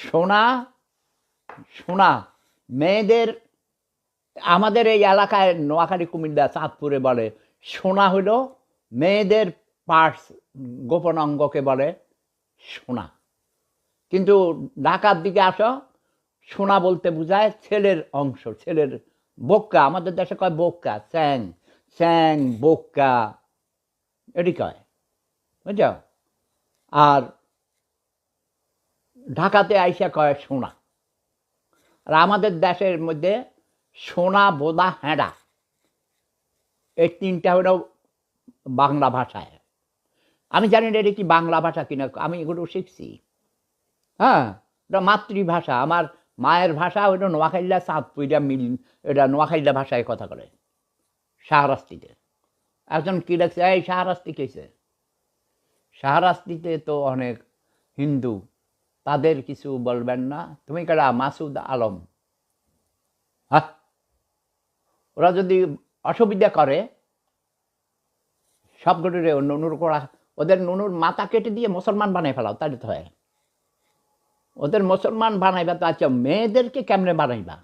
সোনা সোনা মেয়েদের আমাদের এই এলাকায় নোয়াখালী কুমিল্লা চাঁদপুরে বলে সোনা হইল মেয়েদের পার্টস, গোপন অঙ্গকে বলে সোনা। কিন্তু ঢাকার দিকে আসো, সোনা বলতে বোঝায় ছেলের অংশ, ছেলের বক্কা। আমাদের দেশে কয় বক্কা, চ্যাং চ্যাং বক্কা, এটি কয়, বুঝছ? আর ঢাকাতে আইসা কয় সোনা। আর আমাদের দেশের মধ্যে সোনা, বোদা, হেঁড়া, এই তিনটা হলো বাংলা ভাষায়। আমি জানি না এটা কি বাংলা ভাষা কিনা, আমি এগুলো শিখছি। হ্যাঁ, এটা মাতৃভাষা। আমার মায়ের ভাষা ওইটা নোয়াখাইলা চাঁদপুরা মিল, এটা নোয়াখাইলা ভাষায় কথা বলে শাহরাস্তিতে। একজন কী লাগছে, এই শাহরাস্তি কেছে, শাহরাস্তিতে তো অনেক হিন্দু, তাদের কিছু বলবেন না। তুমি কেডা? মাসুদ আলম। হ্যাঁ, ওরা যদি অসুবিধা করে সবগুলোরে নুনুর করা, ওদের নুনুর মাথা কেটে দিয়ে মুসলমান বানাই ফেলাও, তাই তো হয়। ওদের মুসলমান বানাইবা তো আচ্ছা, মেয়েদেরকে কেমনে বানাইবা?